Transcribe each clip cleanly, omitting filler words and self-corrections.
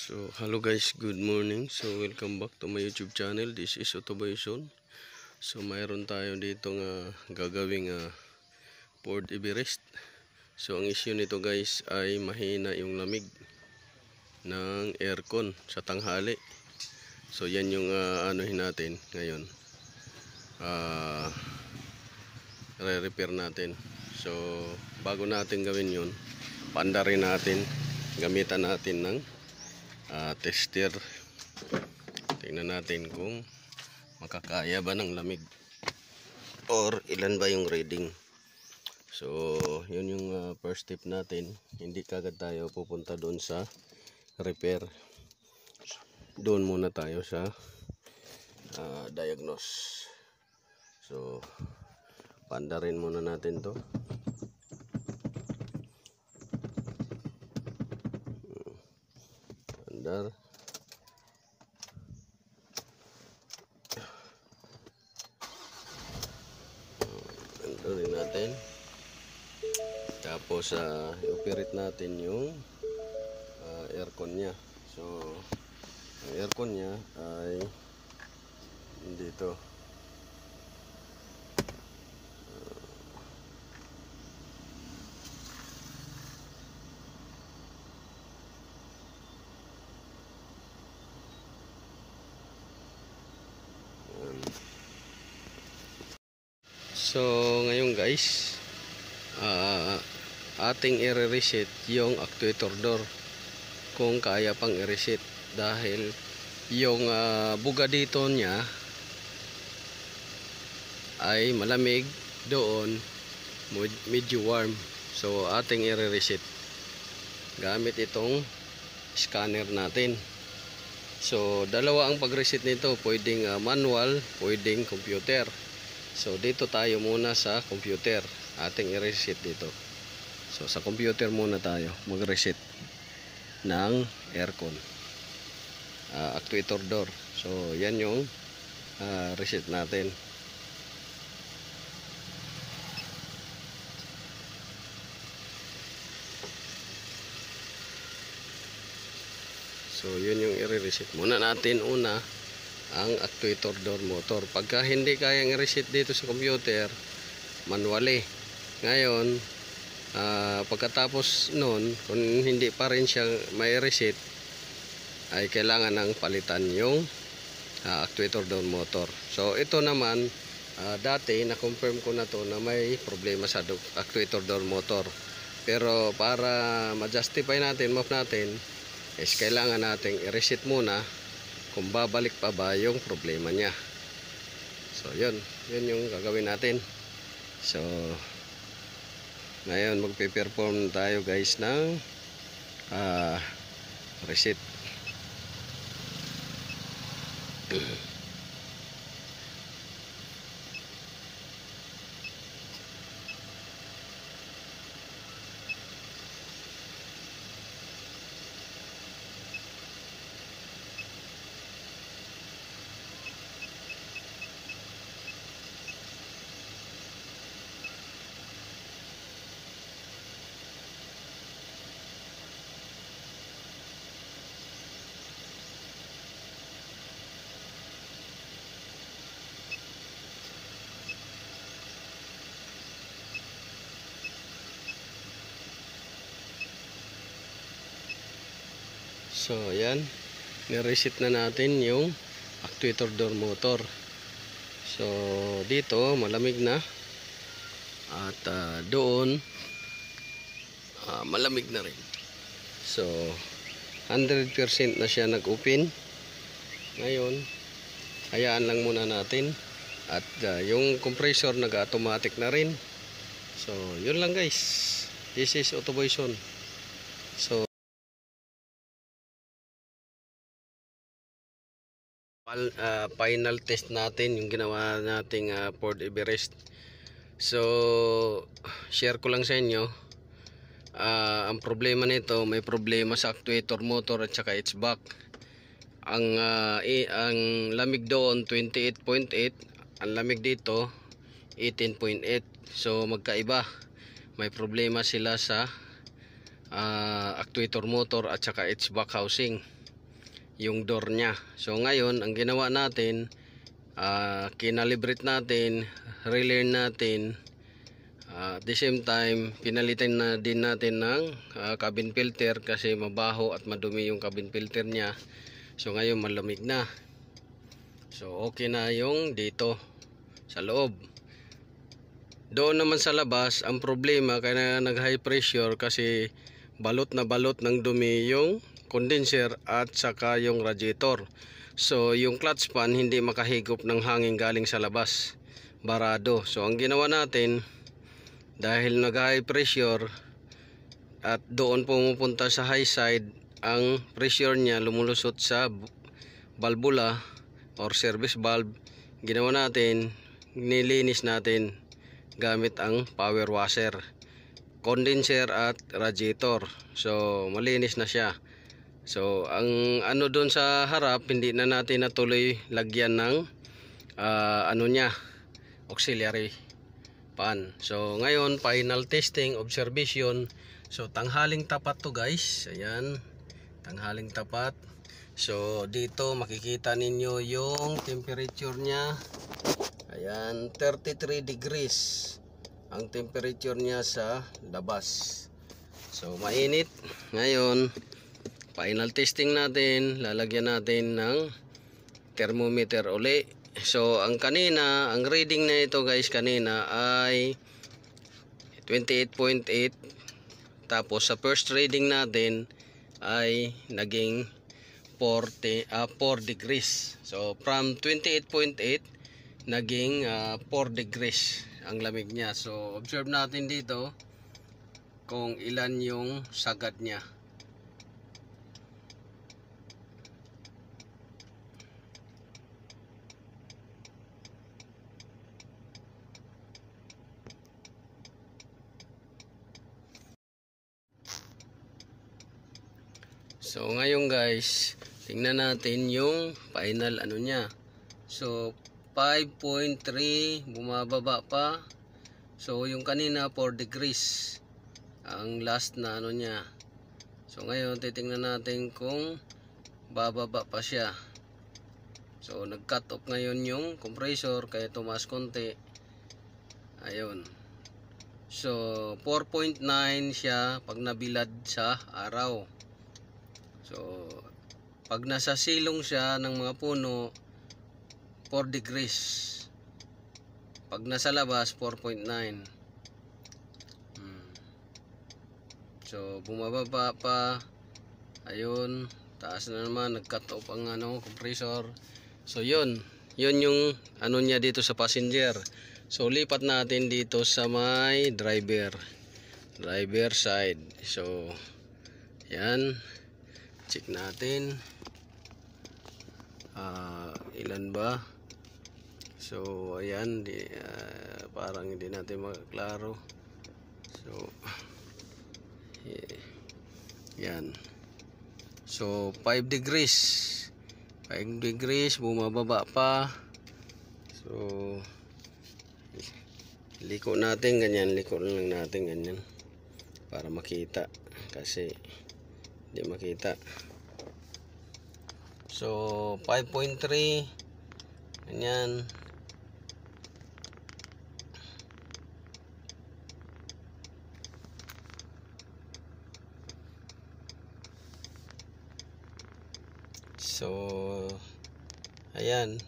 So, hello guys, good morning. So, welcome back to my YouTube channel. This is Autoboyson. So, mayroon tayo dito nga gagawing Ford Everest. So, ang issue nito guys ay mahina yung lamig ng aircon sa tanghali. So, yan yung anuhin natin ngayon. Re-repair natin. So, bago natin gawin yun, paandarin natin, gamitan natin ng tester. Tingnan natin kung makakaya ba ng lamig or ilan ba yung reading. So yun yung first step natin. Hindi kagad tayo pupunta doon sa repair. Doon muna tayo sa diagnose. So pandarin muna natin to. Pandar. Pandarin natin. Tapos i-operate natin yung aircon nya. So ang aircon nya ay dito. So ngayon guys, ating i-reset yung actuator door kung kaya pang i-reset, dahil yung buga dito niya ay malamig, doon medyo warm. So ating i-reset gamit itong scanner natin. So dalawa ang pag-reset nito, pwedeng manual, pwedeng computer. So dito tayo muna sa computer, ating i-reset dito. So sa computer muna tayo mag-reset ng aircon, actuator door. So yan yung reset natin. So yun yung i-reset muna natin. Una ang actuator door motor. Pagka hindi kayang i-reset dito sa computer, manually. Ngayon, pagkatapos nun, kung hindi pa rin siya may reset, ay kailangan ng palitan yung actuator door motor. So ito naman, dati na-confirm ko na to na may problema sa actuator door motor. Pero para ma-justify natin, map natin, is kailangan nating i-reset muna kung babalik pa ba yung problema niya. So yun yung gagawin natin. So ngayon magpe-perform tayo guys ng reset. So ayan, ni-reset na natin yung actuator door motor. So dito malamig na, at doon malamig na rin. So 100% na siya nag-open. Ngayon hayaan lang muna natin, at yung compressor nag-automatic na rin. So yun lang guys, this is Autoboyson. So final test natin yung ginawa nating Ford Everest. So share ko lang sa inyo, ang problema nito, may problema sa actuator motor at saka its back. Ang lamig doon 28.8, ang lamig dito 18.8. so magkaiba, may problema sila sa actuator motor at saka its back housing. yung door niya. So ngayon ang ginawa natin, kinalibrate natin, relearn natin, at the same time pinalitan na din natin ng cabin filter kasi mabaho at madumi yung cabin filter niya. So ngayon malamig na. So okay na yung dito sa loob. Doon naman sa labas, ang problema kaya nag high pressure kasi balot na balot ng dumi yung condenser at saka yung radiator. So yung clutch pan hindi makahigop ng hangin galing sa labas, barado. So ang ginawa natin, dahil nag high pressure at doon pumupunta sa high side, ang pressure niya lumulusot sa valvula or service valve, ginawa natin, nilinis natin gamit ang power washer, condenser at radiator. So malinis na siya. So ang ano doon sa harap, hindi na natin natuloy lagyan ng ano niya, auxiliary pan. So ngayon final testing, observation. So tanghaling tapat to guys. Ayan, tanghaling tapat. So dito makikita ninyo yung temperature niya. Ayan, 33 degrees ang temperature niya sa labas. So mainit. Ngayon final testing natin, lalagyan natin ng thermometer uli. So ang kanina, ang reading na ito guys kanina ay 28.8. Tapos sa first reading natin ay naging 4 degrees. So from 28.8 naging 4 degrees ang lamig niya. So observe natin dito kung ilan yung sagad niya. So ngayon guys, tingnan natin yung final ano niya. So 5.3, bumababa pa. So yung kanina 4 degrees ang last na ano niya. So ngayon titingnan natin kung bababa pa siya. So nag-cut off ngayon yung compressor kaya tumaas konti. Ayun. So 4.9 siya pag nabilad sa araw. So pag nasa silong siya ng mga puno, 4 degrees. Pag nasa labas, 4.9. So bumababa pa. Ayun, taas na naman, nag-cut off ang ano, compressor. So yun yung ano niya dito sa passenger. So lipat natin dito sa may driver side. So yan, check natin ilan ba. So ayan, parang hindi natin maklaro. So yan. So 5 degrees. 5 degrees, bumababa pa. So liko natin ganyan, liko lang natin ganyan para makita kasi hindi makita. So 5.3 ganyan. So ayan.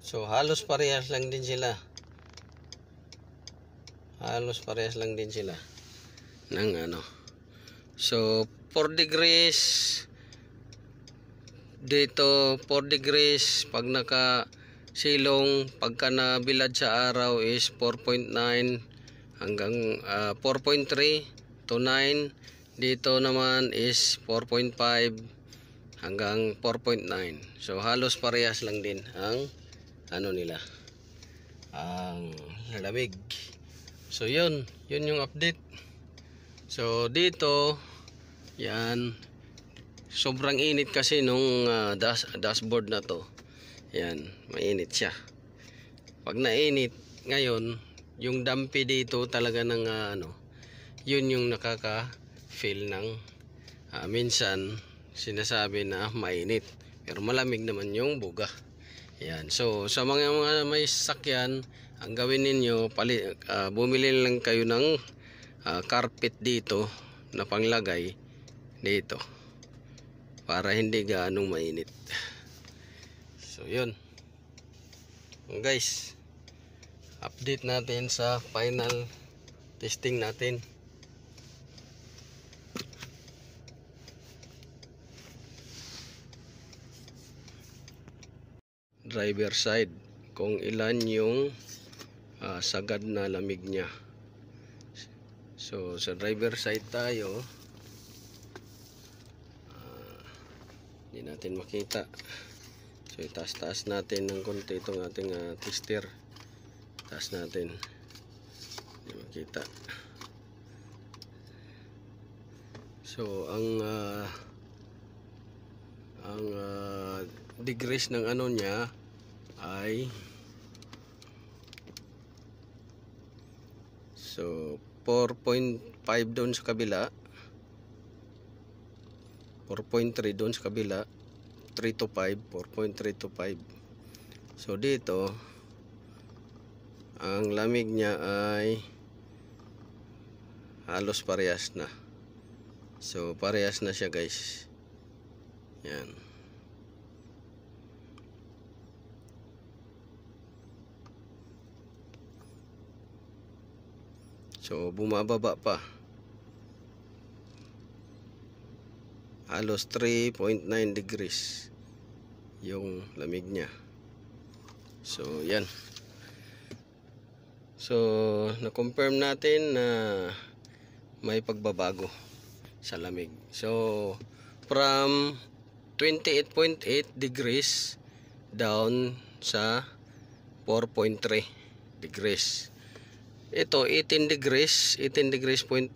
So halos parehas lang din sila. Halos parehas lang din sila ng ano. So 4 degrees dito, 4 degrees pag naka silong, pagka nabilad sa araw is 4.9 hanggang 4.3 to 9. Dito naman is 4.5 hanggang 4.9. So halos parehas lang din ang ano nila, ang lamig. So yun yung update. So dito yan, sobrang init kasi nung dashboard na to. Yan, mainit siya. Pag nainit ngayon, yung dampi dito talaga ng ano, yun yung nakaka-feel ng minsan sinasabi na mainit. Pero malamig naman yung buga. Yan. So sa mga may sasakyan, ang gawin ninyo, bumili lang kayo ng carpet dito na panglagay dito para hindi gaanong mainit. So yun guys, update natin sa final testing natin. Driver side, kung ilan yung sagad na lamig niya. So sa driver side tayo, hindi natin makita. So itaas-taas natin ng konti itong ating tester. Taas natin, hindi makita. So ang degrees ng ano niya ay so 4.5 doon sa kabila, 4.3 doon sa kabila, 3 to 5, 4.3 to 5. So dito ang lamig niya ay halos parehas na. So parehas na siya guys. Yan. So bumababa pa. Halos 3.9 degrees yung lamig niya. So yan. So na-confirm natin na may pagbabago sa lamig. So from 28.8 degrees down sa 4.3 degrees. Ito 18 degrees 0.8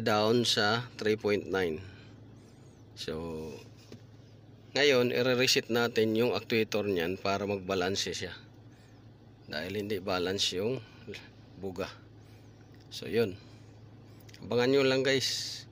down sa 3.9. So ngayon i-reset natin yung actuator niyan para magbalanse siya, dahil hindi balance yung buga. So yun, abangan nyo lang guys.